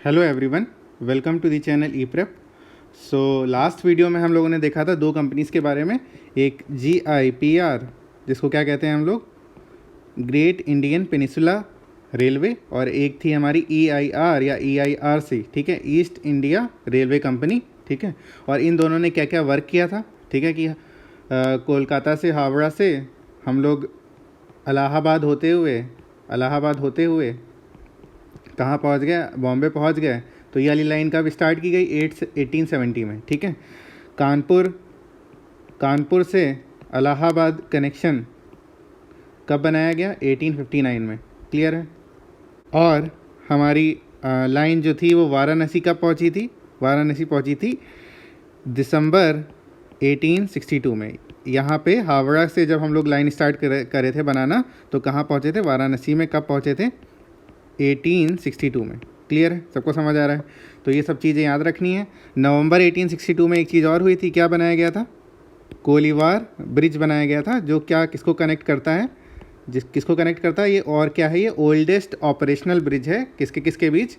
Hello everyone, welcome to the channel E Prep. So last video में हम लोगों ने देखा था दो कंपनीज़ के बारे में। एक GIPR, जिसको क्या कहते हैं हम लोग, ग्रेट इंडियन पेनिसुला रेलवे, और एक थी हमारी EIR या EIRC, ठीक है, ईस्ट इंडिया रेलवे कंपनी, ठीक है। और इन दोनों ने क्या क्या वर्क किया था, ठीक है, कि कोलकाता से हावड़ा से हम लोग इलाहाबाद होते हुए कहाँ पहुँच गए, बॉम्बे पहुँच गए। तो ये वाली लाइन कब स्टार्ट की गई, 1870 में, ठीक है। कानपुर से इलाहाबाद कनेक्शन कब बनाया गया, 1859 में, क्लियर है। और हमारी लाइन जो थी वो वाराणसी कब पहुँची थी, वाराणसी पहुँची थी दिसंबर 1862 में। यहाँ पे हावड़ा से जब हम लोग लाइन स्टार्ट करे थे बनाना, तो कहाँ पहुँचे थे, वाराणसी में। कब पहुँचे थे, 1862 में, क्लियर है, सबको समझ आ रहा है। तो ये सब चीज़ें याद रखनी है। नवंबर 1862 में एक चीज़ और हुई थी, क्या बनाया गया था, कोलीवार ब्रिज बनाया गया था, जो क्या किसको कनेक्ट करता है, किसको कनेक्ट करता है ये, और क्या है ये, ओल्डेस्ट ऑपरेशनल ब्रिज है, किसके बीच,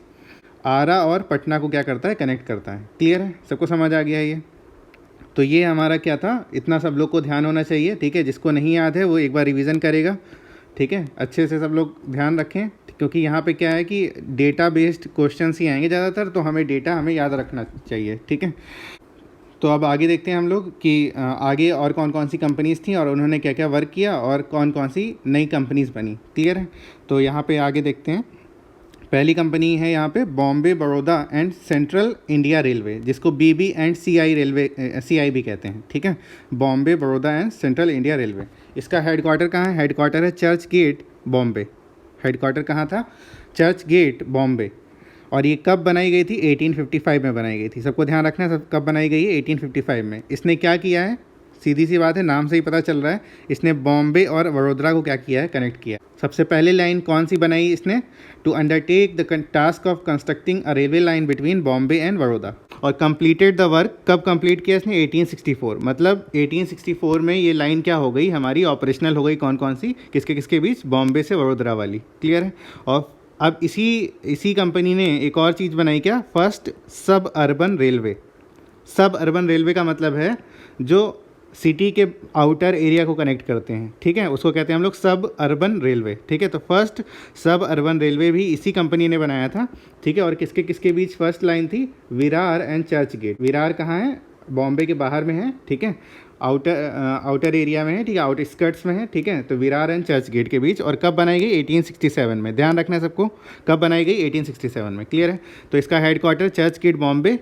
आरा और पटना को क्या करता है, कनेक्ट करता है, क्लियर है, सबको समझ आ गया ये। तो ये हमारा क्या था, इतना सब लोग को ध्यान होना चाहिए, ठीक है। जिसको नहीं याद है वो एक बार रिवीजन करेगा, ठीक है। अच्छे से सब लोग ध्यान रखें, क्योंकि यहाँ पे क्या है कि डेटा बेस्ड क्वेश्चंस ही आएंगे ज़्यादातर, तो हमें याद रखना चाहिए, ठीक है। तो अब आगे देखते हैं हम लोग कि आगे और कौन कौन सी कंपनीज़ थी और उन्होंने क्या क्या वर्क किया और कौन कौन सी नई कंपनीज़ बनी, क्लियर है। तो यहाँ पे आगे देखते हैं। पहली कंपनी है यहाँ पे Bombay Baroda and central India railway, जिसको BB&CI भी कहते हैं, ठीक है। Bombay Baroda and central India railway, इसका हेडक्वार्टर कहाँ है, हेडक्वार्टर है चर्च गेट, बॉम्बे। हेडक्वार्टर कहाँ था, चर्च गेट, बॉम्बे। और ये कब बनाई गई थी, 1855 में बनाई गई थी। सबको ध्यान रखना है, सब कब बनाई गई है, 1855 में। इसने क्या किया है, सीधी सी बात है, नाम से ही पता चल रहा है, इसने बॉम्बे और वडोदरा को क्या किया है, कनेक्ट किया। सबसे पहले लाइन कौन सी बनाई इसने, to undertake the task of constructing a railway line between Bombay and Vadodara. और कंप्लीटेड द वर्क कब कंप्लीट किया इसने, 1864, मतलब 1864 में ये लाइन क्या हो गई हमारी, ऑपरेशनल हो गई। कौन कौन सी, किसके बीच, बॉम्बे से वडोदरा वाली, क्लियर है। और अब इसी कंपनी ने एक और चीज़ बनाई, क्या, फर्स्ट सब अर्बन रेलवे। सब अर्बन रेलवे का मतलब है जो सिटी के आउटर एरिया को कनेक्ट करते हैं, ठीक है, उसको कहते हैं हम लोग सब अर्बन रेलवे, ठीक है। तो फर्स्ट सब अर्बन रेलवे भी इसी कंपनी ने बनाया था, ठीक है। और किसके बीच फर्स्ट लाइन थी, विरार एंड चर्च गेट। विरार कहाँ है, बॉम्बे के बाहर में है, ठीक है, आउटर एरिया में है, ठीक है, आउटर स्कर्ट्स में है, ठीक है। तो विरार एंड चर्च गेट के बीच। और कब बनाई गई, 1867 में, ध्यान रखना है सबको, कब बनाई गई, 1867 में, क्लियर है। तो इसका headquarter Churchgate, Bombay.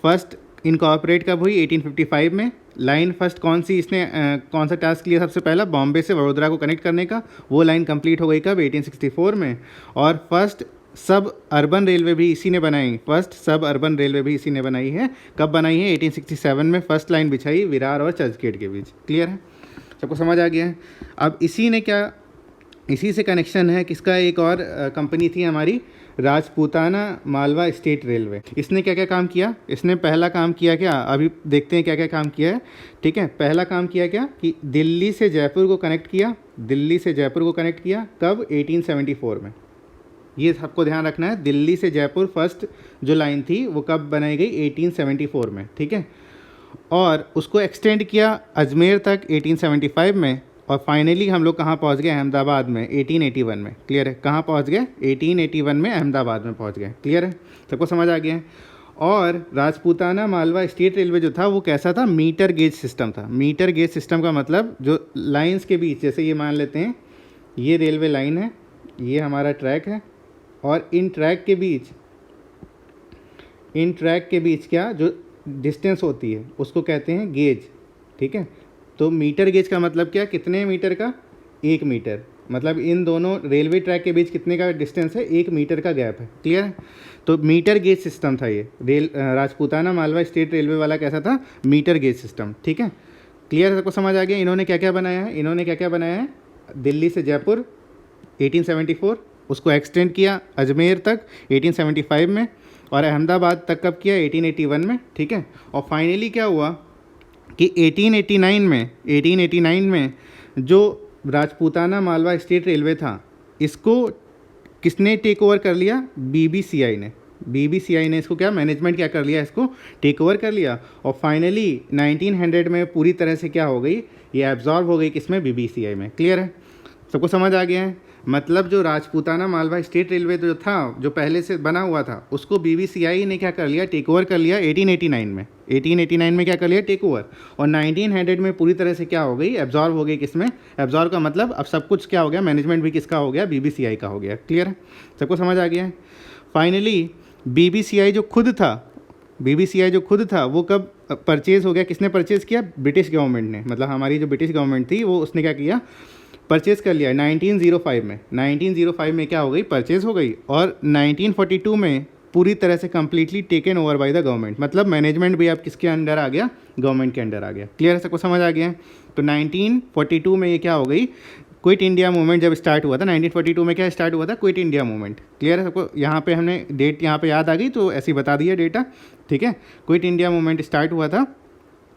First incorporate कब हुई, 1855 में। लाइन फर्स्ट कौन सी, इसने कौन सा टास्क लिया सबसे पहला, बॉम्बे से वडोदरा को कनेक्ट करने का, वो लाइन कंप्लीट हो गई कब, 1864 में। और फर्स्ट सब अर्बन रेलवे भी इसी ने बनाई, फर्स्ट सब अर्बन रेलवे भी इसी ने बनाई है। कब बनाई है, 1867 में फर्स्ट लाइन बिछाई विरार और चर्च गेट के बीच, क्लियर है, सबको समझ आ गया है। अब इसी से कनेक्शन है किसका, एक और कंपनी थी हमारी, राजपूताना मालवा स्टेट रेलवे। इसने क्या क्या काम किया, इसने पहला काम किया क्या, अभी देखते हैं क्या क्या काम किया है, ठीक है। पहला काम किया क्या, कि दिल्ली से जयपुर को कनेक्ट किया, कब, 1874 में। ये सबको ध्यान रखना है, दिल्ली से जयपुर फर्स्ट जो लाइन थी वो कब बनाई गई, 1874 में, ठीक है। और उसको एक्सटेंड किया अजमेर तक 1875 में। और फाइनली हम लोग कहाँ पहुँच गए, अहमदाबाद में, 1881 में, क्लियर है। कहाँ पहुँच गए, 1881 में अहमदाबाद में पहुँच गए, क्लियर है, सबको समझ आ गया है। और राजपूताना मालवा स्टेट रेलवे जो था वो कैसा था, मीटर गेज सिस्टम था। मीटर गेज सिस्टम का मतलब जो लाइंस के बीच, जैसे ये मान लेते हैं ये रेलवे लाइन है, ये हमारा ट्रैक है, और इन ट्रैक के बीच क्या जो डिस्टेंस होती है उसको कहते हैं गेज, ठीक है। तो मीटर गेज का मतलब क्या, कितने मीटर का, 1 मीटर, मतलब इन दोनों रेलवे ट्रैक के बीच कितने का डिस्टेंस है, 1 मीटर का गैप है, क्लियर है। तो मीटर गेज सिस्टम था ये राजपूताना मालवा स्टेट रेलवे वाला कैसा था, मीटर गेज सिस्टम, ठीक है, क्लियर है, सबको समझ आ गया। इन्होंने क्या क्या बनाया है, दिल्ली से जयपुर 1874, उसको एक्सटेंड किया अजमेर तक 1875 में, और अहमदाबाद तक कब किया, 1881 में, ठीक है। और फाइनली क्या हुआ कि 1889 में जो राजपूताना मालवा स्टेट रेलवे था, इसको किसने टेक ओवर कर लिया, BBCI ने, बीबीसीआई ने इसको क्या मैनेजमेंट क्या कर लिया, इसको टेक ओवर कर लिया और फाइनली 1900 में पूरी तरह से क्या हो गई, ये एब्जॉर्ब हो गई किसमें, बीबीसीआई में। क्लियर है, सबको समझ आ गया है। मतलब जो राजपूताना मालवा स्टेट रेलवे जो था, जो पहले से बना हुआ था, उसको बीबीसीआई ने क्या कर लिया, टेक ओवर कर लिया 1889 में। 1889 में क्या कर लिया, टेक ओवर, और 1900 में पूरी तरह से क्या हो गई, एब्जॉर्ब हो गई किसमें, एब्जॉर्ब का मतलब अब सब कुछ क्या हो गया, मैनेजमेंट भी किसका हो गया, बीबीसीआई का हो गया। क्लियर है, सबको समझ आ गया है। फाइनली बीबीसीआई जो खुद था वो कब परचेज़ हो गया, किसने परचेज़ किया, ब्रिटिश गवर्नमेंट ने। मतलब हमारी जो ब्रिटिश गवर्नमेंट थी वो उसने क्या किया, परचेज़ कर लिया 1905 में। 1905 में क्या हो गई, परचेज़ हो गई, और 1942 में पूरी तरह से completely taken over by the government. मतलब मैनेजमेंट भी अब किसके अंडर आ गया, गवर्नमेंट के अंडर आ गया। क्लियर है, सबको समझ आ गया है। तो 1942 में ये क्या हो गई, क्विट इंडिया मूवमेंट जब स्टार्ट हुआ था, 1942 में क्या स्टार्ट हुआ था, क्विट इंडिया मूवमेंट। क्लियर है सबको, यहाँ पे हमने डेट यहाँ पे याद आ गई तो ऐसे ही बता दिया डेटा, ठीक है। क्विट इंडिया मूवमेंट स्टार्ट हुआ था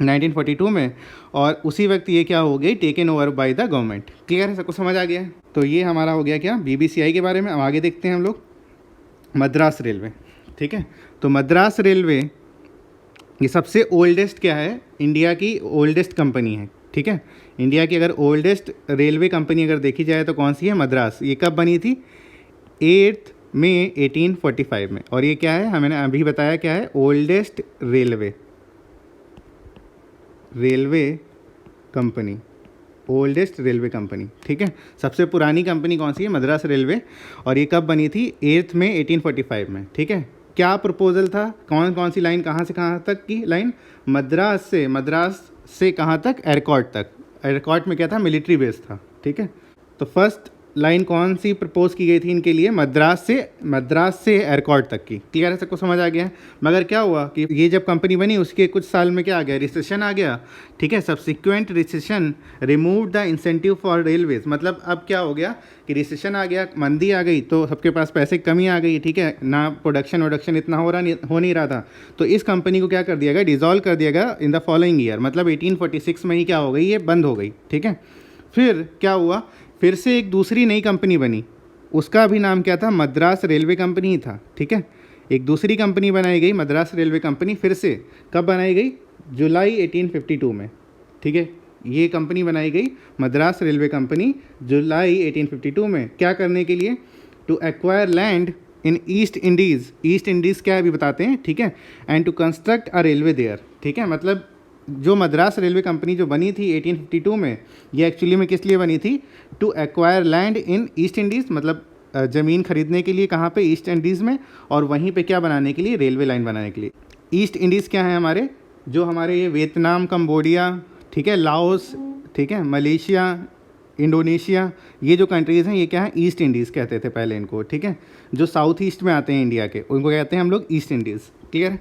1942 में, और उसी वक्त ये क्या हो गई, taken over by the government. Clear है, सबको समझ आ गया है। तो ये हमारा हो गया क्या, बीबीसीआई के बारे में। अब आगे देखते हैं हम लोग मद्रास रेलवे, ठीक है। तो मद्रास रेलवे ये सबसे ओल्डेस्ट क्या है, इंडिया की ओल्डेस्ट कंपनी है, ठीक है। इंडिया की अगर ओल्डेस्ट रेलवे कंपनी अगर देखी जाए तो कौन सी है, मद्रास। ये कब बनी थी, 8 मई 1845 में। और ये क्या है, मैंने अभी बताया क्या है, oldest railway company, oldest railway company, ठीक है। सबसे पुरानी कंपनी कौन सी है, मद्रास रेलवे। और ये कब बनी थी, 8 मई 1845 में, ठीक है। क्या प्रपोजल था, कौन कौन सी लाइन, कहाँ से कहाँ तक की लाइन, मद्रास से कहाँ तक, एयरकॉर्ट तक। एयरकॉर्ट में क्या था, मिलिट्री बेस था, ठीक है। तो फर्स्ट लाइन कौन सी प्रपोज की गई थी इनके लिए, मद्रास से एयरकॉर्ट तक की। क्लियर है, सबको समझ आ गया है। मगर क्या हुआ कि ये जब कंपनी बनी उसके कुछ साल में क्या आ गया, रिसेशन आ गया, ठीक है। Subsequent recession remove the incentive for railways. मतलब अब क्या हो गया कि रिसेशन आ गया, मंदी आ गई, तो सबके पास पैसे की कमी आ गई, ठीक है ना, प्रोडक्शन इतना हो नहीं रहा था। तो इस कंपनी को क्या कर दिया गया, डिसॉल्व कर दिया गया इन द फॉलोइंग ईयर। मतलब 1846 में ही क्या हो गई, ये बंद हो गई, ठीक है। फिर क्या हुआ, फिर से एक दूसरी नई कंपनी बनी, उसका भी नाम क्या था, मद्रास रेलवे कंपनी ही था, ठीक है। एक दूसरी कंपनी बनाई गई, मद्रास रेलवे कंपनी, फिर से कब बनाई गई, जुलाई 1852 में, ठीक है। ये कंपनी बनाई गई, मद्रास रेलवे कंपनी, जुलाई 1852 में। क्या करने के लिए, to acquire land in East Indies क्या है अभी बताते हैं, ठीक है। And to construct a railway there, ठीक है। मतलब जो मद्रास रेलवे कंपनी जो बनी थी 1852 में, ये एक्चुअली में किस लिए बनी थी, to acquire land in East Indies, मतलब ज़मीन खरीदने के लिए, कहाँ पे, ईस्ट इंडीज़ में, और वहीं पे क्या बनाने के लिए, रेलवे लाइन बनाने के लिए। ईस्ट इंडीज़ क्या है हमारे, जो हमारे ये वियतनाम, कंबोडिया, ठीक है, लाओस, ठीक है, मलेशिया, इंडोनेशिया, ये जो कंट्रीज़ हैं ये क्या है, ईस्ट इंडीज़ कहते थे पहले इनको, ठीक है। जो साउथ ईस्ट में आते हैं इंडिया के, उनको कहते हैं हम लोग ईस्ट इंडीज़। क्लियर।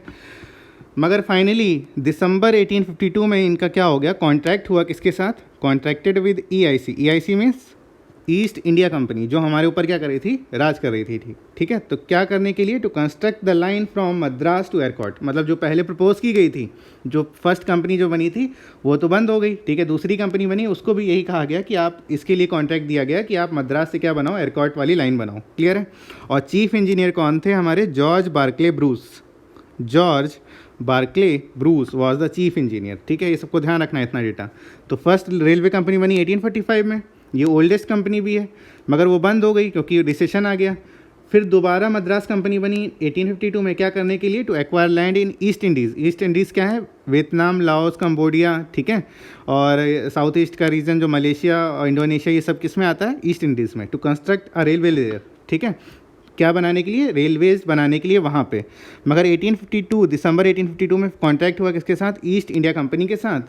मगर फाइनली दिसंबर 1852 में इनका क्या हो गया, कॉन्ट्रैक्ट हुआ किसके साथ, contracted with EIC means east India company, जो हमारे ऊपर क्या कर रही थी, राज कर रही थी, ठीक है। तो क्या करने के लिए, to construct the line from Madras to Arcot. मतलब जो पहले प्रपोज की गई थी, जो फर्स्ट कंपनी जो बनी थी वो तो बंद हो गई, ठीक है। दूसरी कंपनी बनी, उसको भी यही कहा गया कि आप इसके लिए कॉन्ट्रैक्ट दिया गया कि आप मद्रास से क्या बनाओ, एयरकॉर्ट वाली लाइन बनाओ। क्लियर है। और चीफ इंजीनियर कौन थे हमारे, George Barkley Bruce was the chief engineer, ठीक है। ये सबको ध्यान रखना है इतना डेटा। तो फर्स्ट रेलवे कंपनी बनी 1845 में, ये ओल्डेस्ट कंपनी भी है, मगर वो बंद हो गई क्योंकि रिसेशन आ गया। फिर दोबारा मद्रास कंपनी बनी 1852 में, क्या करने के लिए, to acquire land in East Indies क्या है, वियतनाम, लाओस, कंबोडिया, ठीक है। और साउथ ईस्ट का रीजन जो मलेशिया और इंडोनेशिया, ये सब किस में आता है, ईस्ट इंडीज़ में। To construct a railway layer, ठीक है, क्या बनाने के लिए, रेलवेज बनाने के लिए वहाँ पे। मगर 1852 दिसंबर 1852 में कॉन्ट्रैक्ट हुआ किसके साथ, ईस्ट इंडिया कंपनी के साथ।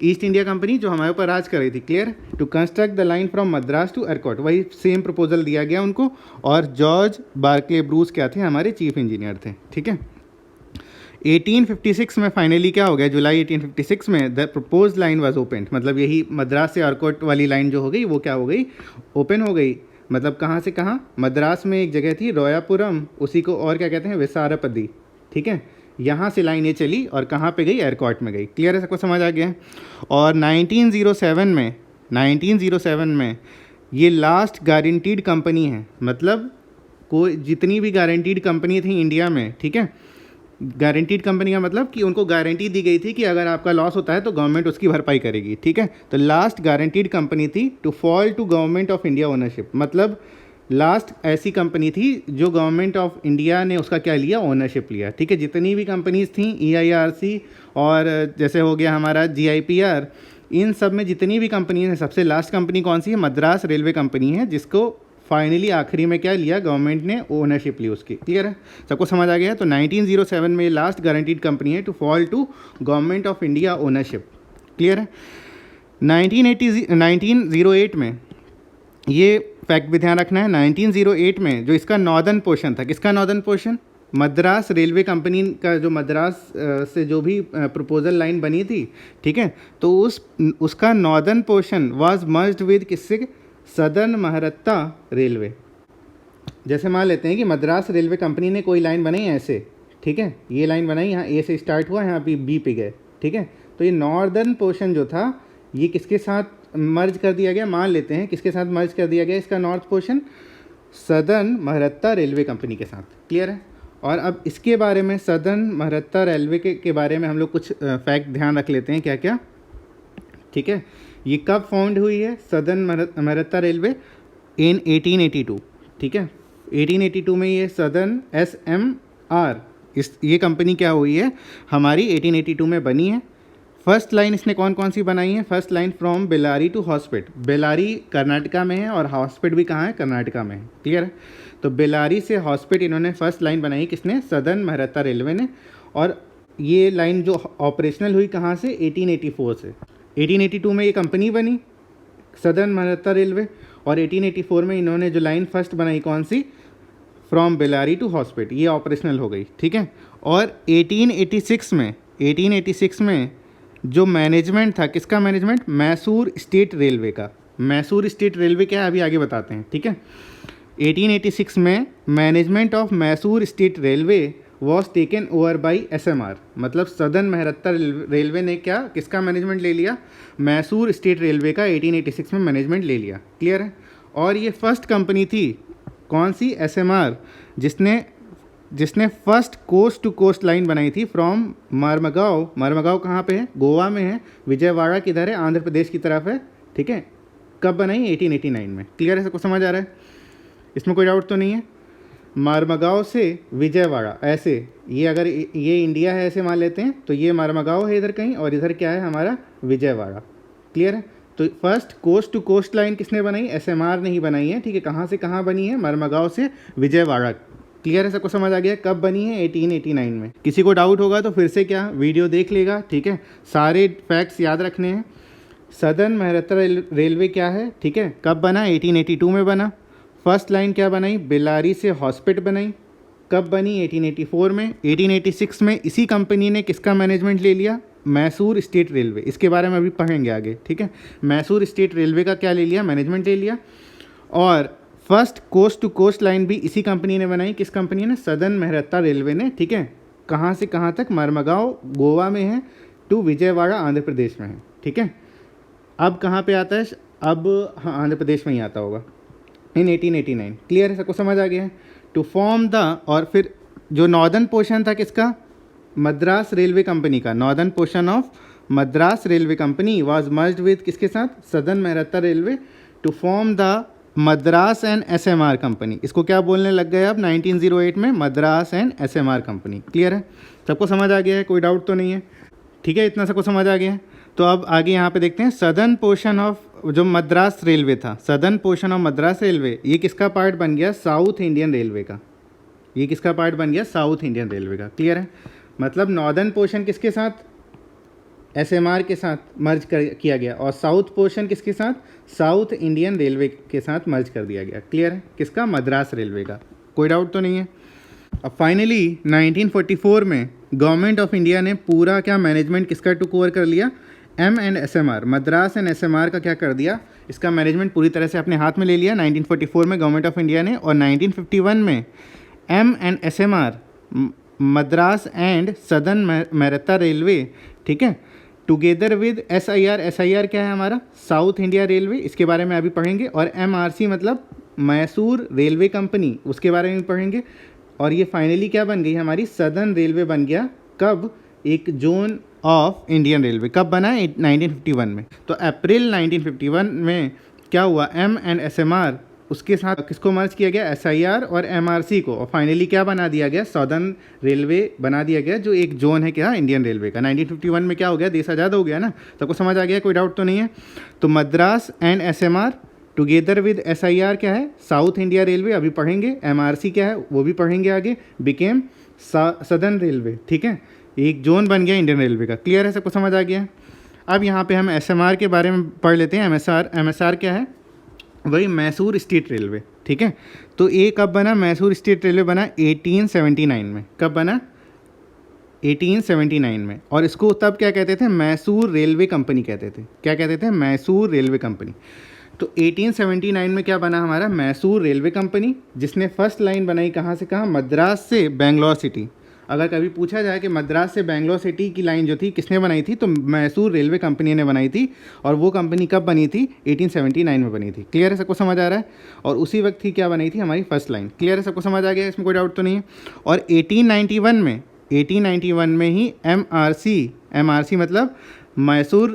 ईस्ट इंडिया कंपनी जो हमारे ऊपर राज कर रही थी। Clear. To construct the line from Madras to Arcot, वही सेम प्रपोजल दिया गया उनको। और जॉर्ज बार्कले ब्रूस क्या थे, हमारे चीफ इंजीनियर थे, ठीक है। 1856 में फाइनली क्या हो गया, जुलाई 1856 में the propose line was open. मतलब यही मद्रास से एयरकॉर्ट वाली लाइन जो हो गई वो क्या हो गई, ओपन हो गई। मतलब कहाँ से कहाँ, मद्रास में एक जगह थी रोयापुरम, उसी को और क्या कहते हैं, विसारपदी, ठीक है। यहाँ से लाइन ये चली और कहाँ पे गई, एयरकॉर्ट में गई। क्लियर है, सबको समझ आ गया। और 1907 में ये लास्ट गारंटीड कंपनी है। मतलब कोई जितनी भी गारंटीड कंपनी थी इंडिया में, ठीक है, गारंटीड कंपनी का मतलब कि उनको गारंटी दी गई थी कि अगर आपका लॉस होता है तो गवर्नमेंट उसकी भरपाई करेगी, ठीक है। तो लास्ट गारंटीड कंपनी थी to fall to government of India ownership, मतलब लास्ट ऐसी कंपनी थी जो गवर्नमेंट ऑफ इंडिया ने उसका क्या लिया, ओनरशिप लिया, ठीक है। जितनी भी कंपनीज थी EIRC और जैसे हो गया हमारा GIPR, इन सब में जितनी भी कंपनी है, सबसे लास्ट कंपनी कौन सी है, मद्रास रेलवे कंपनी है, जिसको फाइनली आखिरी में क्या लिया, गवर्नमेंट ने ओनरशिप ली उसकी। क्लियर है, सबको समझ आ गया है। तो 1907 में लास्ट गारंटीड कंपनी है to fall to government of India ownership. Clear है। 1908 में ये फैक्ट भी ध्यान रखना है, 1908 में जो इसका नॉर्दर्न पोर्शन था, किसका northern portion, Madras railway company का, जो मद्रास से जो भी प्रपोजल लाइन बनी थी, ठीक है, तो उसका northern portion was merged with किससे, सदर्न महरत्ता रेलवे। जैसे मान लेते हैं कि मद्रास रेलवे कंपनी ने कोई लाइन बनाई ऐसे, ठीक है, ये लाइन बनाई, यहाँ ए से स्टार्ट हुआ, यहाँ बी पे गए, ठीक है, तो ये नॉर्दर्न पोर्शन जो था ये किसके साथ मर्ज कर दिया गया, मान लेते हैं किसके साथ मर्ज कर दिया गया इसका north portion, southern Maratha railway company के साथ। क्लियर है। और अब इसके बारे में, सदर्न महरत्ता रेलवे के बारे में हम लोग कुछ फैक्ट ध्यान रख लेते हैं, क्या क्या, ठीक है। ये कब फाउंड हुई है सदर्न महरत्ता रेलवे, इन 1882, ठीक है, 1882 में ये सदर्न SMR ये कंपनी क्या हुई है हमारी, 1882 में बनी है। फर्स्ट लाइन इसने कौन कौन सी बनाई है, first line from Bellary to Hospet, Bellary Karnataka में है और हॉस्पेट भी कहाँ है, कर्नाटका में है। क्लियर है। तो बेलारी से हॉस्पेट इन्होंने फर्स्ट लाइन बनाई किसने, सदर्न महरत्ता रेलवे ने। और ये लाइन जो ऑपरेशनल हुई कहाँ से, 1884 से। 1882 में ये कंपनी बनी सदर्न महरत्ता रेलवे, और 1884 में इन्होंने जो लाइन फर्स्ट बनाई कौन सी, फ्रॉम बेलारी टू हॉस्पेट, ये ऑपरेशनल हो गई, ठीक है। और 1886 में जो मैनेजमेंट था, किसका मैनेजमेंट, मैसूर स्टेट रेलवे का। मैसूर स्टेट रेलवे क्या है अभी आगे बताते हैं, ठीक है। 1886 में management of Mysore state Railway was taken over by SMR, मतलब सदर्न महरत्ता रेलवे ने क्या, किसका मैनेजमेंट ले लिया, मैसूर स्टेट रेलवे का 1886 में मैनेजमेंट ले लिया। क्लियर है। और ये फर्स्ट कंपनी थी कौन सी, SMR, जिसने first coast to coast line बनाई थी फ्रॉम मरमगांव। मरमगांव कहाँ पे है, गोवा में है, विजयवाड़ा किधर है, आंध्र प्रदेश की तरफ है, ठीक है। कब बनाई, 1889 में। क्लियर है, सबको समझ आ रहा है, इसमें कोई डाउट तो नहीं है। मरमगांव से विजयवाड़ा, ऐसे ये अगर ये इंडिया है ऐसे मान लेते हैं, तो ये मरमगांव है इधर कहीं, और इधर क्या है हमारा, विजयवाड़ा। क्लियर है। तो first coast to coast line किसने बनाई, SMR ने ही बनाई है, ठीक है। कहाँ से कहाँ बनी है, मरमगांव से विजयवाड़ा। क्लियर है, सबको समझ आ गया। कब बनी है, 1889 में। किसी को डाउट होगा तो फिर से क्या वीडियो देख लेगा, ठीक है। सारे फैक्ट्स याद रखने हैं। सदर्न महरत्ता रेलवे क्या है, ठीक है, कब बना, 1882 में बना। फर्स्ट लाइन क्या बनाई, बेलारी से हॉस्पिट बनाई, कब बनी, 1884 में। 1886 में इसी कंपनी ने किसका मैनेजमेंट ले लिया, मैसूर स्टेट रेलवे। इसके बारे में अभी पढ़ेंगे आगे, ठीक है। मैसूर स्टेट रेलवे का क्या ले लिया, मैनेजमेंट ले लिया। और first coast to coast line भी इसी कंपनी ने बनाई, किस कंपनी ने, सदर्न महरत्ता रेलवे ने, ठीक है। कहाँ से कहाँ तक, मरमगांव गोवा में है टू विजयवाड़ा आंध्र प्रदेश में है, ठीक है। अब कहाँ पे आता है, अब हाँ आंध्र प्रदेश में ही आता होगा, इन 1889। क्लियर है, सबको समझ आ गया है। टू फॉर्म द, और फिर जो नॉर्दर्न पोर्शन था किसका, मद्रास रेलवे कंपनी का, northern portion of Madras railway company was merged with किसके साथ, southern Maratha railway, to form the Madras and SMR company. इसको क्या बोलने लग गए अब 1908 में, Madras and SMR company. Clear है, सबको समझ आ गया है, कोई डाउट तो नहीं है, ठीक है, इतना सबको समझ आ गया है। तो अब आगे यहाँ पे देखते हैं, सदर्न पोर्शन ऑफ जो मद्रास रेलवे था, southern portion of Madras railway, ये किसका पार्ट बन गया, साउथ इंडियन रेलवे का। ये किसका पार्ट बन गया, साउथ इंडियन रेलवे का। क्लियर है, मतलब नॉर्दर्न पोर्शन किसके साथ, SMR के साथ मर्ज किया गया, और साउथ पोर्शन किसके साथ, साउथ इंडियन रेलवे के साथ मर्ज कर दिया गया। क्लियर है, किसका, मद्रास रेलवे का। कोई डाउट तो नहीं है। अब फाइनली 1944 में गवर्नमेंट ऑफ इंडिया ने पूरा क्या मैनेजमेंट किसका टुक ओवर कर लिया, SMR, मद्रास एंड SMR का क्या कर दिया, इसका मैनेजमेंट पूरी तरह से अपने हाथ में ले लिया 1944 में गवर्नमेंट ऑफ इंडिया ने। और 1951 में SMR, Madras and southern Maratha railway, ठीक है, टुगेदर विद SIR क्या है हमारा, साउथ इंडिया रेलवे, इसके बारे में अभी पढ़ेंगे। और MRC मतलब मैसूर रेलवे कंपनी, उसके बारे में पढ़ेंगे। और ये फाइनली क्या बन गई, हमारी सदर्न रेलवे बन गया। कब, एक जोन ऑफ इंडियन रेलवे कब बना, 1951 में। तो अप्रैल 1951 में क्या हुआ, M&SMR उसके साथ किसको मर्ज किया गया, SIR और MRC को, और फाइनली क्या बना दिया गया, सदर्न रेलवे बना दिया गया, जो एक जोन है क्या, इंडियन रेलवे का। 1951 में क्या हो गया, देश आज़ाद हो गया ना, सबको समझ आ गया, कोई डाउट तो नहीं है। तो Madras and SMR together with SIR क्या है, साउथ इंडिया रेलवे, अभी पढ़ेंगे। MRC क्या है वो भी पढ़ेंगे आगे, बिकेम सदर्न रेलवे, ठीक है, एक जोन बन गया इंडियन रेलवे का। क्लियर है, सबको समझ आ गया। अब यहाँ पे हम SMR के बारे में पढ़ लेते हैं। MSR क्या है, वही मैसूर स्टेट रेलवे, ठीक है। तो ये कब बना, मैसूर स्टेट रेलवे बना 1879 में। कब बना, 1879 में। और इसको तब क्या कहते थे, मैसूर रेलवे कंपनी कहते थे। क्या कहते थे, मैसूर रेलवे कंपनी। तो 1879 में क्या बना हमारा, मैसूर रेलवे कंपनी, जिसने फर्स्ट लाइन बनाई कहाँ से कहाँ, मद्रास से बेंगलोर सिटी। अगर कभी पूछा जाए कि मद्रास से बेंगलोर सिटी की लाइन जो थी किसने बनाई थी, तो मैसूर रेलवे कंपनी ने बनाई थी। और वो कंपनी कब बनी थी, 1879 में बनी थी। क्लियर है, सबको समझ आ रहा है। और उसी वक्त ही क्या बनाई थी, हमारी फर्स्ट लाइन। क्लियर है, सबको समझ आ गया, इसमें कोई डाउट तो नहीं है। और 1891 में ही MRC मतलब मैसूर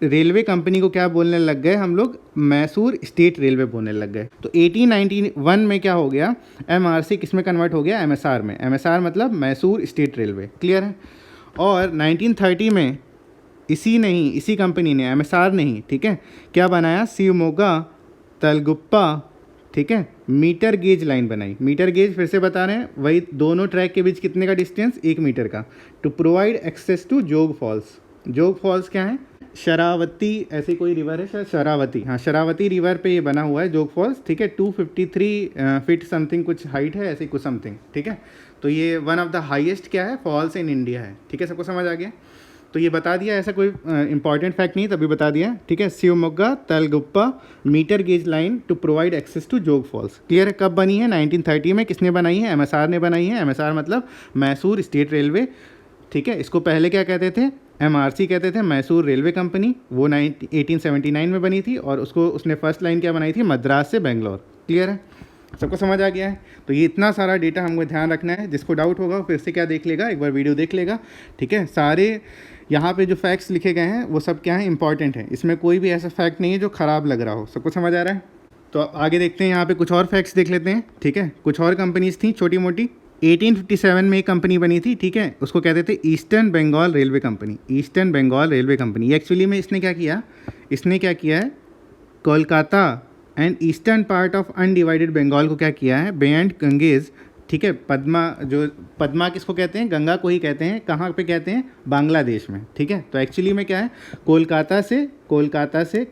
रेलवे कंपनी को क्या बोलने लग गए हम लोग, मैसूर स्टेट रेलवे बोलने लग गए। तो 1891 में क्या हो गया, MRC किस में कन्वर्ट हो गया, MSR में। MSR मतलब मैसूर स्टेट रेलवे। क्लियर है। और 1930 में इसी कंपनी ने, MSR नहीं, ठीक है, क्या बनाया, शिवमोगा तलगुप्पा, ठीक है, मीटर गेज लाइन बनाई। मीटर गेज फिर से बता रहे हैं, वही दोनों ट्रैक के बीच कितने का डिस्टेंस, 1 मीटर का, to provide access to Jog false. जोग फॉल्स क्या है, शरावती, ऐसी कोई रिवर है शायद, शरावती, हाँ शरावती रिवर पे ये बना हुआ है जोग फॉल्स, ठीक है। 253 फीट समथिंग कुछ हाइट है, ऐसी कुछ समथिंग, ठीक है। तो ये वन ऑफ द हाईएस्ट क्या है, फॉल्स इन इंडिया है, ठीक है, सबको समझ आ गया। तो ये बता दिया, ऐसा कोई इंपॉर्टेंट फैक्ट नहीं तभी बता दिया, ठीक है। Shivamogga Talaguppa metre gauge line to provide access to Jog falls. Clear है, कब बनी है, 1930 में। किसने बनाई है, MSR ने बनाई है। MSR मतलब मैसूर स्टेट रेलवे, ठीक है। इसको पहले क्या कहते थे, MRC कहते थे, मैसूर रेलवे कंपनी। वो 1879 में बनी थी। और उसने फर्स्ट लाइन क्या बनाई थी, मद्रास से बेंगलोर। क्लियर है, सबको समझ आ गया है। तो ये इतना सारा डेटा हमको ध्यान रखना है। जिसको डाउट होगा फिर से क्या देख लेगा, एक बार वीडियो देख लेगा, ठीक है। सारे यहाँ पे जो फैक्ट्स लिखे गए हैं वो सब क्या है, इंपॉर्टेंट है। इसमें कोई भी ऐसा फैक्ट नहीं है जो ख़राब लग रहा हो। सबको समझ आ रहा है। तो आगे देखते हैं, यहाँ पे कुछ और फैक्ट्स देख लेते हैं, ठीक है। कुछ और कंपनीज थी छोटी मोटी। 1857 में एक कंपनी बनी थी, ठीक है, उसको कहते थे Eastern Bengal Railway Company. Eastern Bengal Railway Company actually में इसने क्या किया है, Kolkata and eastern part of undivided Bengal को क्या किया है, बियॉन्ड गंगेज, ठीक है। पद्मा किसको कहते हैं, गंगा को ही कहते हैं। कहाँ पे कहते हैं, बांग्लादेश में, ठीक है। तो एक्चुअली में क्या है, कोलकाता से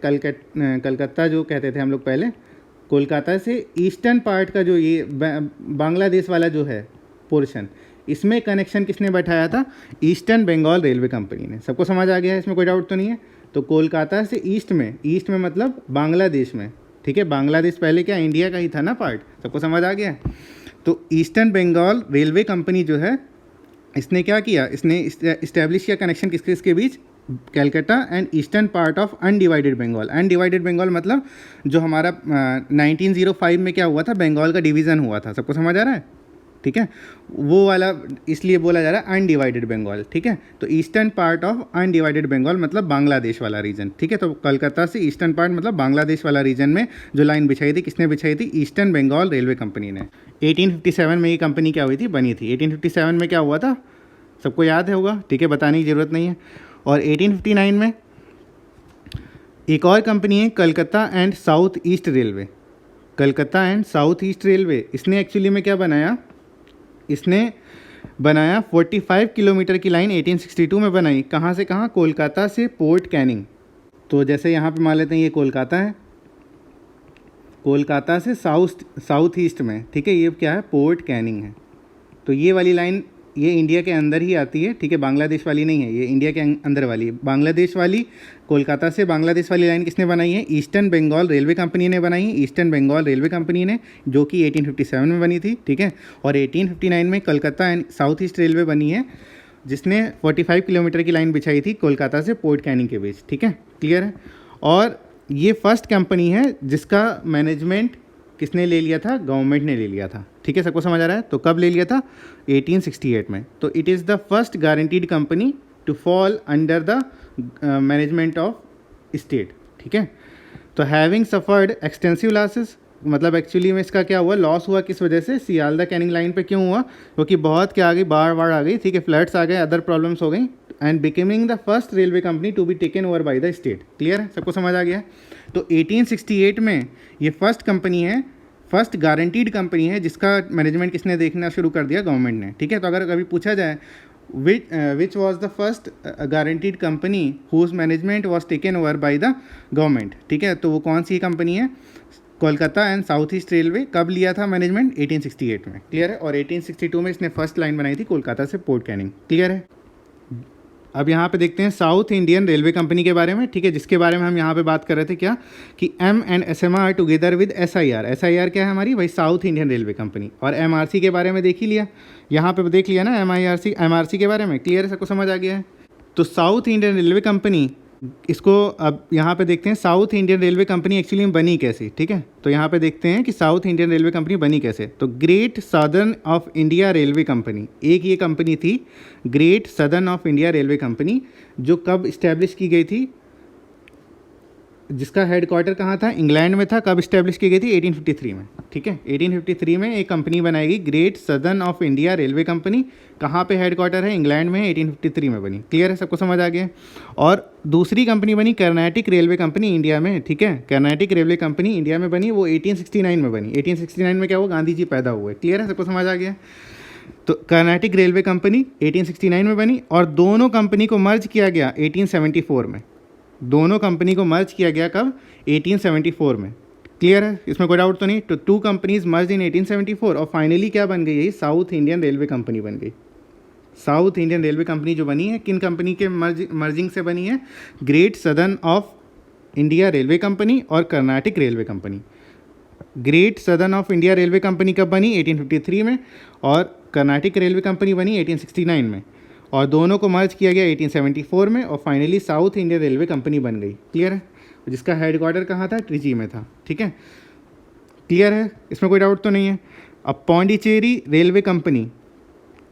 कलकत्ता जो कहते थे हम लोग पहले, कोलकाता से ईस्टर्न पार्ट का जो ये बांग्लादेश वाला जो है पोर्शन, इसमें कनेक्शन किसने बैठाया था, ईस्टर्न बंगाल रेलवे कंपनी ने। सबको समझ आ गया है, इसमें कोई डाउट तो नहीं है। तो कोलकाता से ईस्ट में मतलब बांग्लादेश में, ठीक है। बांग्लादेश पहले क्या इंडिया का ही था ना पार्ट, सबको समझ आ गया। तो ईस्टर्न बंगाल रेलवे कंपनी जो है, इसने क्या किया, इसने इस्टेब्लिश किया कनेक्शन किसके बीच, Calcutta and eastern part of undivided Bengal. Undivided Bengal मतलब जो हमारा 1905 में क्या हुआ था, बंगाल का डिवीज़न हुआ था। सबको समझ आ रहा है, ठीक है। वो वाला इसलिए बोला जा रहा है अनडिवाइडेड बंगाल, ठीक है। तो eastern part of undivided Bengal मतलब बांग्लादेश वाला रीजन, ठीक है। तो कलकत्ता से ईस्टर्न पार्ट मतलब बांग्लादेश वाला रीजन में जो लाइन बिछाई थी, किसने बिछाई थी, ईस्टर्न बंगाल रेलवे कंपनी ने। 1857 में ये कंपनी क्या हुई थी, बनी थी। 1857 में क्या हुआ था, सबको याद है होगा, ठीक है, बताने की ज़रूरत नहीं है। और 1859 में एक और कंपनी है, Calcutta and south east railway. Calcutta and south east railway, इसने एक्चुअली में क्या बनाया, इसने बनाया 45 किलोमीटर की लाइन 1862 में बनाई। कहाँ से कहाँ, कोलकाता से पोर्ट कैनिंग। तो जैसे यहाँ पे मान लेते हैं ये कोलकाता है, कोलकाता से साउथ ईस्ट में, ठीक है, ये क्या है, पोर्ट कैनिंग है। तो ये वाली लाइन ये इंडिया के अंदर ही आती है, ठीक है, बांग्लादेश वाली नहीं है, ये इंडिया के अंदर वाली है। बांग्लादेश वाली, कोलकाता से बांग्लादेश वाली लाइन किसने बनाई है, ईस्टर्न बंगाल रेलवे कंपनी ने बनाई है। ईस्टर्न बंगाल रेलवे कंपनी ने, जो कि 1857 में बनी थी, ठीक है। और 1859 में Calcutta and south east railway बनी है, जिसने 45 किलोमीटर की लाइन बिछाई थी कोलकाता से पोर्ट कैनिंग के बीच, ठीक है, क्लियर है। और ये फर्स्ट कंपनी है जिसका मैनेजमेंट किसने ले लिया था? गवर्नमेंट ने ले लिया था। ठीक है, सबको समझ आ रहा है? तो कब ले लिया था? 1868 में। तो it is the first guaranteed company to fall under the management of state. ठीक है, तो हैविंग सफर्ड एक्सटेंसिव लॉसेस, मतलब एक्चुअली में इसका क्या हुआ, लॉस हुआ किस वजह से? सियालदा कैनिंग लाइन पे क्यों हुआ? क्योंकि बहुत क्या आ गई, बाढ़ आ गई, ठीक है, फ्लड्स आ गए, अदर प्रॉब्लम्स हो गई, and becoming the first railway company to be taken over by the state. Clear है, सबको समझ आ गया? तो 1868 में ये फर्स्ट कंपनी है, फर्स्ट गारंटीड कंपनी है जिसका मैनेजमेंट किसने देखना शुरू कर दिया? गवर्नमेंट ने। ठीक है, तो अगर कभी पूछा जाए which was the first guaranteed company whose management was taken over by the government, ठीक है, तो वो कौन सी कंपनी है? Kolkata and south east railway. कब लिया था मैनेजमेंट? 1868 में। क्लियर है? और 1862 में इसने फर्स्ट लाइन बनाई थी कोलकाता से पोर्ट कैनिंग। क्लियर है? अब यहाँ पे देखते हैं साउथ इंडियन रेलवे कंपनी के बारे में। ठीक है, जिसके बारे में हम यहाँ पे बात कर रहे थे क्या, कि M and SMR together with SIR। SIR क्या है हमारी? भाई साउथ इंडियन रेलवे कंपनी। और MRC के बारे में देख ही लिया, यहाँ पे देख लिया ना MRC के बारे में। क्लियर है, सबको समझ आ गया है? तो साउथ इंडियन रेलवे कंपनी, इसको अब यहाँ पे देखते हैं south Indian Railway Company actually में बनी कैसे। ठीक है, तो यहाँ पे देखते हैं कि साउथ इंडियन रेलवे कंपनी बनी कैसे। तो great southern of India railway company, एक ये कंपनी थी great southern of India railway company, जो कब इस्टेब्लिश की गई थी, जिसका हेडक्वार्टर कहाँ था? इंग्लैंड में था। कब इस्टेब्लिश की गई थी? 1853 में। ठीक है, 1853 में एक कंपनी बनाएगी great southern of India railway company. कहाँ पे हेडक्वार्टर है? इंग्लैंड में, 1853 में बनी। क्लियर है, सबको समझ आ गया? और दूसरी कंपनी बनी कर्नाटिक रेलवे कंपनी इंडिया में। ठीक है, कर्नाटिक रेलवे कंपनी इंडिया में बनी, वो 1869 में बनी। 1869 में क्या हुआ? गांधी जी पैदा हुए। क्लियर है, सबको समझ आ गया? तो कर्नाटिक रेलवे कंपनी 1869 में बनी, और दोनों कंपनी को मर्ज किया गया 1874 में। दोनों कंपनी को मर्ज किया गया कब? 1874 में। क्लियर है, इसमें कोई डाउट तो नहीं? तो टू कंपनीज मर्ज इन 1874, और फाइनली क्या बन गई? यही साउथ इंडियन रेलवे कंपनी बन गई। साउथ इंडियन रेलवे कंपनी जो बनी है, किन कंपनी के मर्जिंग से बनी है? Great southern of India railway company और Carnatic railway company. Great southern of India railway company कब बनी? 1853 में, और कर्नाटिक रेलवे कंपनी बनी 1869 में, और दोनों को मर्ज किया गया 1874 में, और finally south Indian Railway company बन गई। क्लियर है, जिसका हेडक्वार्टर कहाँ था? ट्रिची में था। ठीक है, क्लियर है, इसमें कोई डाउट तो नहीं है? अब पौंडीचेरी रेलवे कंपनी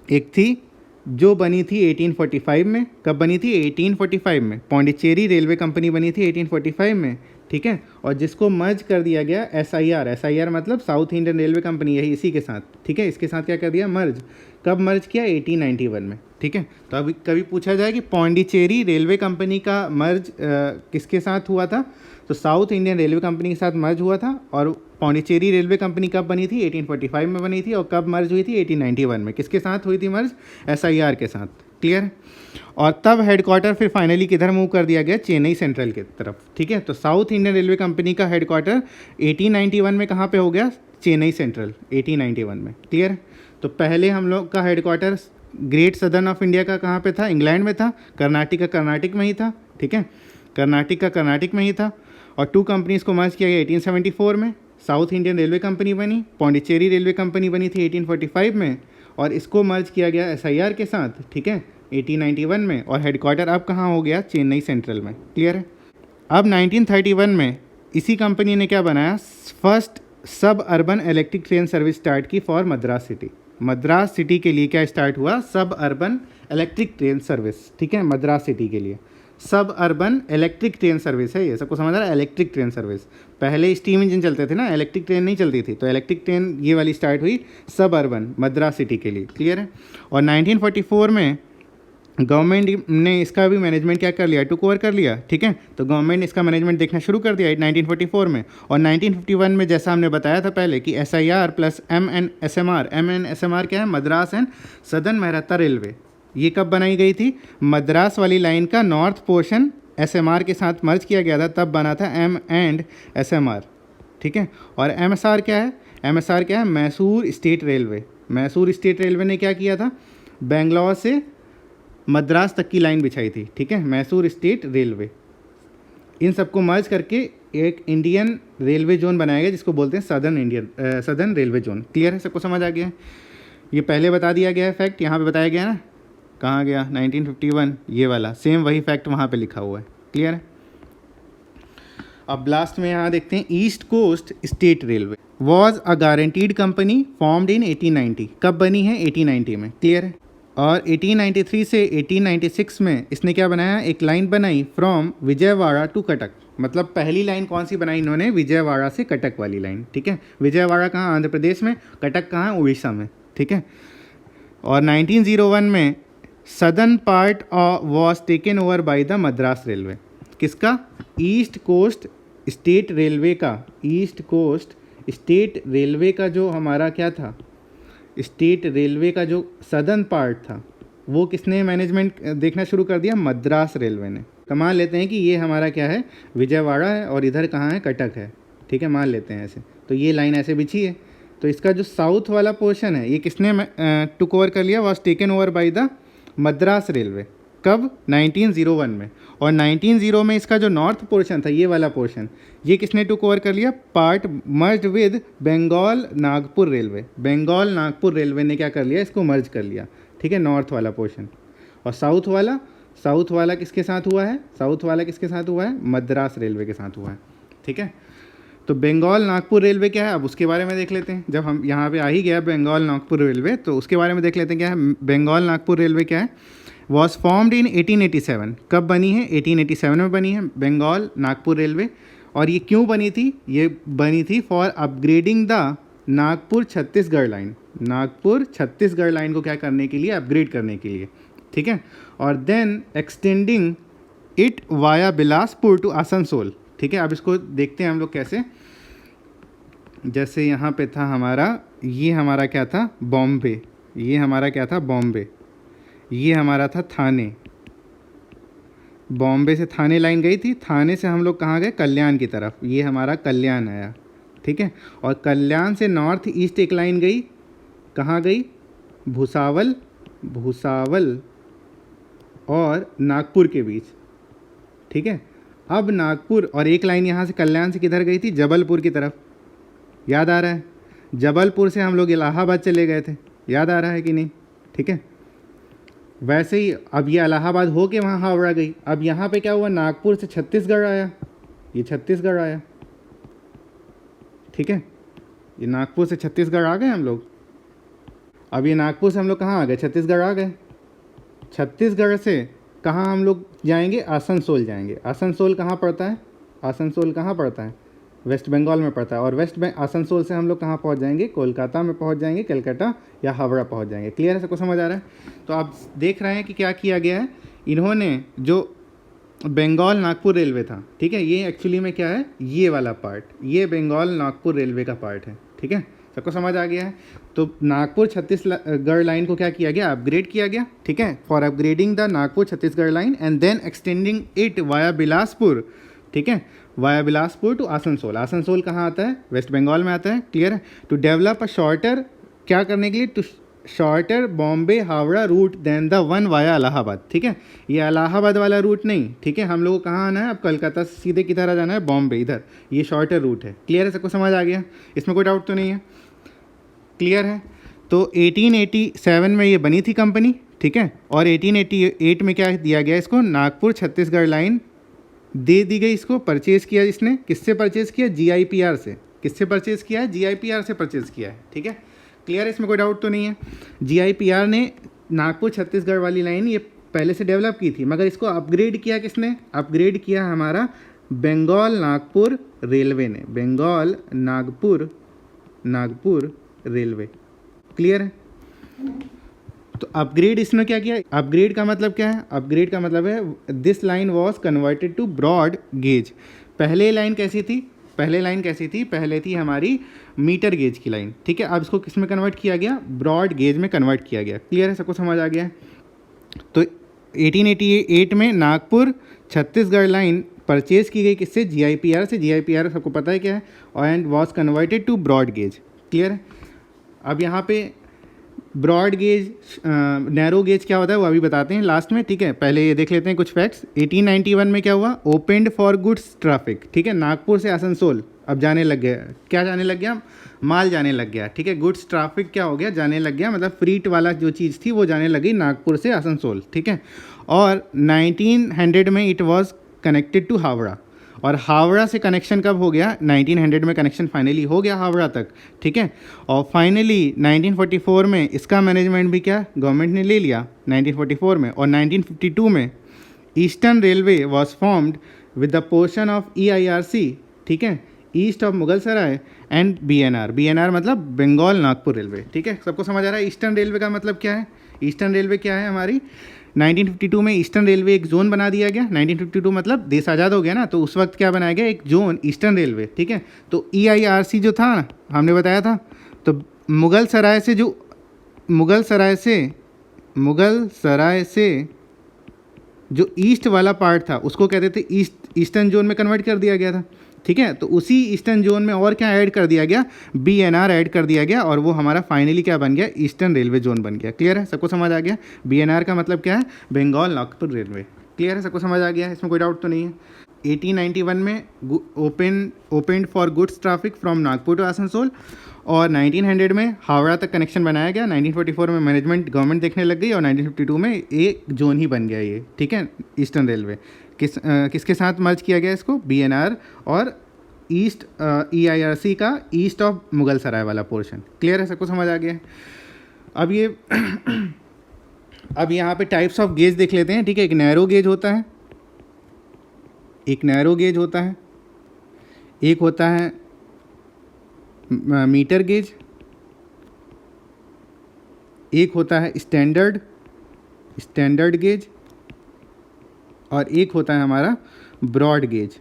एक थी जो बनी थी 1845 में। कब बनी थी? 1845 में। पौंडीचेरी रेलवे कंपनी बनी थी 1845 में। ठीक है, और जिसको मर्ज कर दिया गया SIR मतलब साउथ इंडियन रेलवे कंपनी, यही इसी के साथ। ठीक है, इसके साथ क्या कर दिया? मर्ज। कब मर्ज किया? 1891 में। ठीक है, तो अभी कभी पूछा जाए कि पौंडीचेरी रेलवे कंपनी का मर्ज किसके साथ हुआ था, तो साउथ इंडियन रेलवे कंपनी के साथ मर्ज हुआ था। और पौंडीचेरी रेलवे कंपनी कब बनी थी? 1845 में बनी थी। और कब मर्ज हुई थी? 1891 में। किसके साथ हुई थी मर्ज? SIR के साथ। क्लियर? और तब हेडक्वार्टर फिर फाइनली किधर मूव कर दिया गया? चेन्नई सेंट्रल की तरफ। ठीक है, तो साउथ इंडियन रेलवे कंपनी का हेडक्वार्टर 1891 में कहाँ पे हो गया? चेन्नई सेंट्रल, 1891 में। क्लियर? तो पहले हम लोग का headquarter great southern of India का कहाँ पे था? इंग्लैंड में था। कर्नाटिक का कर्नाटिक में ही था। ठीक है, कर्नाटिक का कर्नाटिक में ही था। और टू कंपनीज़ को मर्ज किया गया 1874 में। साउथ इंडियन रेलवे कंपनी बनी, पौंडीचेरी रेलवे कंपनी बनी थी 1845 में, और इसको मर्ज किया गया SIR के साथ। ठीक है, 1891 में। और हेडक्वार्टर अब कहाँ हो गया? चेन्नई सेंट्रल में। क्लियर है? अब 1931 में इसी कंपनी ने क्या बनाया? First suburban electric train service start की for Madras city. Madras city के लिए क्या स्टार्ट हुआ? सब अर्बन इलेक्ट्रिक ट्रेन सर्विस। ठीक है, मद्रास सिटी के लिए सब अर्बन इलेक्ट्रिक ट्रेन सर्विस है। ये सबको समझ आ रहा है? Electric train service. पहले स्टीम इंजन चलते थे ना, इलेक्ट्रिक ट्रेन नहीं चलती थी, तो इलेक्ट्रिक ट्रेन ये वाली स्टार्ट हुई सब अर्बन मद्रास सिटी के लिए। क्लियर है? और 1944 में गवर्नमेंट ने इसका भी मैनेजमेंट क्या कर लिया? टुक ओवर कर लिया। ठीक है, तो गवर्नमेंट ने इसका मैनेजमेंट देखना शुरू कर दिया 1944 में। और 1951 में जैसा हमने बताया था पहले कि SIR प्लस MNSMR क्या है? Madras and southern Maratha railway. ये कब बनाई गई थी? मद्रास वाली लाइन का नॉर्थ पोर्शन SMR के साथ मर्ज किया गया था, तब बना था M&SMR। ठीक है, और MSR क्या है? MSR क्या है? Mysore state railway. Mysore state railway ने क्या किया था? बेंगलोर से मद्रास तक की लाइन बिछाई थी। ठीक है, मैसूर स्टेट रेलवे। इन सबको मर्ज करके एक इंडियन रेलवे जोन बनाया गया, जिसको बोलते हैं सदर्न रेलवे जोन। क्लियर है? सबको समझ आ गया? ये पहले बता दिया गया है फैक्ट, यहाँ पे बताया गया ना। कहाँ गया? 1951, ये वाला सेम वही फैक्ट वहाँ पे लिखा हुआ है। क्लियर है? अब लास्ट में यहाँ देखते हैं East Coast State Railway. Was a guaranteed company formed in 1890। कब बनी है? 1890 में। क्लियर है। और 1893 से 1896 में इसने क्या बनाया? एक लाइन बनाई फ्रॉम विजयवाड़ा टू कटक। मतलब पहली लाइन कौन सी बनाई इन्होंने? विजयवाड़ा से कटक वाली लाइन। ठीक है। विजयवाड़ा कहाँ? आंध्र प्रदेश में। कटक कहाँ? उड़ीसा में। ठीक है। और 1901 में southern part was taken over by the Madras railway. किसका? ईस्ट कोस्ट स्टेट रेलवे का। ईस्ट कोस्ट स्टेट रेलवे का जो हमारा क्या था, स्टेट रेलवे का जो सदर्न पार्ट था, वो किसने मैनेजमेंट देखना शुरू कर दिया? मद्रास रेलवे ने। तो मान लेते हैं कि ये हमारा क्या है? विजयवाड़ा है और इधर कहाँ है? कटक है। ठीक है, मान लेते हैं ऐसे। तो ये लाइन ऐसे बिछी है। तो इसका जो साउथ वाला पोर्शन है ये किसने टुक ओवर कर लिया? Was taken over by the Madras railway. कब? 1901 में। और 1900 में इसका जो नॉर्थ पोर्शन था, ये वाला पोर्शन, ये किसने टुक ओवर कर लिया? Part merge with Bengal Nagpur Railway. Bengal Nagpur Railway ने क्या कर लिया? इसको मर्ज कर लिया। ठीक है, नॉर्थ वाला पोर्शन। और साउथ वाला किसके साथ हुआ है? साउथ वाला किसके साथ हुआ है? मद्रास रेलवे के साथ हुआ है। ठीक है। तो बंगाल नागपुर रेलवे क्या है? अब उसके बारे में देख लेते हैं। जब हम यहाँ पे आ ही गया बंगाल नागपुर रेलवे, तो उसके बारे में देख लेते हैं क्या है। बंगाल नागपुर रेलवे क्या है? Was formed in 1887। कब बनी है? 1887 में बनी है बंगाल नागपुर रेलवे। और ये क्यों बनी थी? ये बनी थी for upgrading the Nagpur Chhattisgarh line. Nagpur Chhattisgarh line को क्या करने के लिए? अपग्रेड करने के लिए। ठीक है। और then extending it via Bilaspur to Asansol. ठीक है। अब इसको देखते हैं हम लोग कैसे। जैसे यहाँ पे था हमारा, ये हमारा क्या था? बॉम्बे। ये हमारा क्या था? बॉम्बे। ये हमारा था थाने। बॉम्बे से थाने लाइन गई थी। थाने से हम लोग कहाँ गए? कल्याण की तरफ। ये हमारा कल्याण आया। ठीक है। और कल्याण से नॉर्थ ईस्ट एक लाइन गई। कहाँ गई? भुसावल और नागपुर के बीच। ठीक है। अब नागपुर और एक लाइन यहाँ से कल्याण से किधर गई थी? जबलपुर की तरफ। याद आ रहा है? जबलपुर से हम लोग इलाहाबाद चले गए थे। याद आ रहा है कि नहीं? ठीक है। वैसे ही अब ये इलाहाबाद हो के वहाँ हावड़ा गई। अब यहाँ पे क्या हुआ? नागपुर से छत्तीसगढ़ आया। ये छत्तीसगढ़ आया। ठीक है। ये नागपुर से छत्तीसगढ़ आ गए हम लोग। अब ये नागपुर से हम लोग कहाँ आ गए? छत्तीसगढ़ आ गए। छत्तीसगढ़ से कहाँ हम लोग जाएंगे? आसनसोल जाएंगे। आसनसोल कहाँ पड़ता है? आसनसोल कहाँ पड़ता है? वेस्ट बंगाल में पड़ता है। और आसनसोल से हम लोग कहाँ पहुँच जाएंगे? कोलकाता में पहुँच जाएंगे, कलकत्ता या हावड़ा पहुँच जाएंगे। क्लियर है? सबको समझ आ रहा है? तो आप देख रहे हैं कि क्या किया गया है। इन्होंने जो बंगाल नागपुर रेलवे था, ठीक है, ये एक्चुअली में क्या है? ये वाला पार्ट, ये बंगाल नागपुर रेलवे का पार्ट है। ठीक है, सबको समझ आ गया है? तो नागपुर छत्तीसगढ़ लाइन को क्या किया गया? अपग्रेड किया गया। ठीक है, for upgrading the Nagpur Chhattisgarh line and then extending it via Bilaspur. ठीक है, वाया बिलासपुर टू आसनसोल। आसनसोल कहाँ आता है? वेस्ट बंगाल में आता है। क्लियर है? टू डेवलप अ शॉर्टर, क्या करने के लिए? To shorter Bombay Howrah route than the one via Allahabad. ठीक है, ये इलाहाबाद वाला रूट नहीं। ठीक है, हम लोगों को कहाँ आना है? अब कलकत्ता से सीधे किधर आ जाना है? बॉम्बे, इधर। ये शॉर्टर रूट है। क्लियर है? सबको समझ आ गया? इसमें कोई डाउट तो नहीं है? क्लियर है? तो 1887 में ये बनी थी कंपनी। ठीक है, और 1888 में क्या दिया गया इसको? नागपुर छत्तीसगढ़ लाइन दे दी गई। इसको परचेज़ किया इसने। किससे परचेज़ किया? GIPR से। किससे परचेज़ किया है? GIPR से परचेज़ किया है। ठीक है, क्लियर है? इसमें कोई डाउट तो नहीं है? GIPR ने नागपुर छत्तीसगढ़ वाली लाइन ये पहले से डेवलप की थी, मगर इसको अपग्रेड किया किसने? अपग्रेड किया हमारा बंगाल नागपुर रेलवे ने। बंगाल नागपुर रेलवे। क्लियर है? तो अपग्रेड इसने क्या किया? अपग्रेड का मतलब क्या है? अपग्रेड का मतलब है this line was converted to broad gauge. पहले लाइन कैसी थी? पहले थी हमारी मीटर गेज की लाइन। ठीक है, अब इसको किस में कन्वर्ट किया गया? ब्रॉड गेज में कन्वर्ट किया गया। क्लियर है? सबको समझ आ गया है? तो 1888 में नागपुर छत्तीसगढ़ लाइन परचेज की गई किससे? GIPR से। GIPR सबको पता है क्या है? And was converted to broad gauge. Clear है? अब यहाँ पे ब्रॉड गेज, नैरो गेज क्या होता है वो अभी बताते हैं लास्ट में। ठीक है, पहले ये देख लेते हैं कुछ फैक्ट्स। 1891 में क्या हुआ? Opened for goods traffic. ठीक है, नागपुर से आसनसोल अब जाने लग गया। क्या जाने लग गया? माल जाने लग गया। ठीक है, गुड्स ट्रैफिक क्या हो गया? जाने लग गया। मतलब फ्रीट वाला जो चीज़ थी वो जाने लगी नागपुर से आसनसोल। ठीक है, और 1900 में it was connected to Howrah. और हावड़ा से कनेक्शन कब हो गया? 1900 में कनेक्शन फाइनली हो गया हावड़ा तक, ठीक है। और फाइनली 1944 में इसका मैनेजमेंट भी क्या गवर्नमेंट ने ले लिया 1944 में। और 1952 में eastern railway was formed with the portion of EIRC, ठीक है, east of Mughal Sarai and BNR। BNR मतलब बंगाल नागपुर रेलवे, ठीक है। सबको समझ आ रहा है ईस्टर्न रेलवे का मतलब क्या है? ईस्टर्न रेलवे क्या है हमारी? 1952 में ईस्टर्न रेलवे एक जोन बना दिया गया। 1952 मतलब देश आज़ाद हो गया ना, तो उस वक्त क्या बनाया गया? एक जोन ईस्टर्न रेलवे, ठीक है। तो EIRC जो था ना, हमने बताया था, तो मुगल सराय से जो ईस्ट वाला पार्ट था उसको कहते थे ईस्टर्न जोन में कन्वर्ट कर दिया गया था, ठीक है। तो उसी ईस्टर्न जोन में और क्या ऐड कर दिया गया? BNR ऐड कर दिया गया, और वो हमारा फाइनली क्या बन गया? ईस्टर्न रेलवे जोन बन गया। क्लियर है? सबको समझ आ गया? BNR का मतलब क्या है? बंगाल नागपुर रेलवे। क्लियर है? सबको समझ आ गया है? इसमें कोई डाउट तो नहीं है? 1891 में opened for goods traffic from Nagpur to Asansol, और 1900 में हावड़ा तक कनेक्शन बनाया गया। 1944 में मैनेजमेंट गवर्नमेंट देखने लग गई, और 1952 में एक जोन ही बन गया ये, ठीक है, ईस्टर्न रेलवे। किसके साथ मर्ज किया गया इसको? BNR और ईस्ट EIRC का ईस्ट ऑफ मुगल सराय वाला पोर्शन। क्लियर है? सबको समझ आ गया है? अब ये अब यहाँ पे टाइप्स ऑफ गेज देख लेते हैं, ठीक है। एक नैरो गेज होता है, एक होता है मीटर गेज, एक होता है स्टैंडर्ड गेज, और एक होता है हमारा ब्रॉड गेज।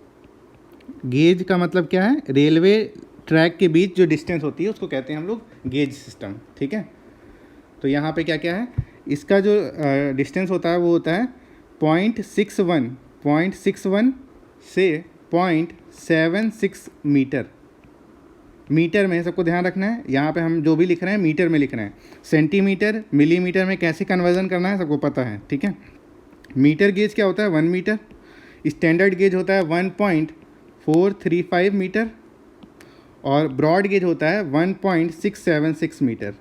गेज का मतलब क्या है? रेलवे ट्रैक के बीच जो डिस्टेंस होती है उसको कहते हैं हम लोग गेज सिस्टम, ठीक है। तो यहाँ पे क्या क्या है? इसका जो डिस्टेंस होता है वो होता है 0.61 से 0.76 मीटर में। सबको ध्यान रखना है, यहाँ पे हम जो भी लिख रहे हैं मीटर में लिख रहे हैं। सेंटीमीटर मिलीमीटर में कैसे कन्वर्जन करना है सबको पता है, ठीक है। मीटर गेज क्या होता है? 1 मीटर। स्टैंडर्ड गेज होता है 1.435 मीटर, और ब्रॉड गेज होता है 1.676 मीटर,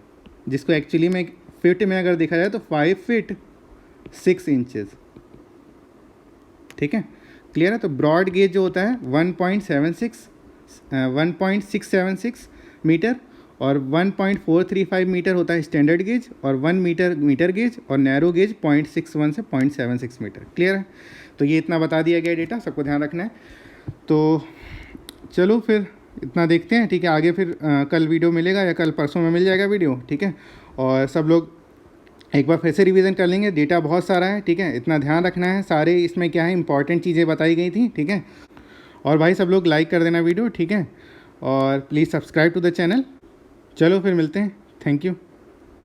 जिसको एक्चुअली में फिट में अगर देखा जाए तो 5 फीट 6 इंचेस, ठीक है। क्लियर है? तो ब्रॉड गेज जो होता है 1.676 मीटर, और 1.435 मीटर होता है स्टैंडर्ड गेज, और 1 मीटर गेज, और नैरो गेज 0.61 से 0.76 मीटर। क्लियर है? तो ये इतना बता दिया गया डेटा, सबको ध्यान रखना है। तो चलो फिर इतना देखते हैं, ठीक है। आगे फिर कल वीडियो मिलेगा, या कल परसों में मिल जाएगा वीडियो, ठीक है। और सब लोग एक बार फिर से रिवीजन कर लेंगे, डेटा बहुत सारा है, ठीक है। इतना ध्यान रखना है, सारे इसमें क्या है इंपॉर्टेंट चीज़ें बताई गई थी, ठीक है। और भाई सब लोग लाइक कर देना वीडियो, ठीक है, और please subscribe to the channel. चलो फिर मिलते हैं, थैंक यू।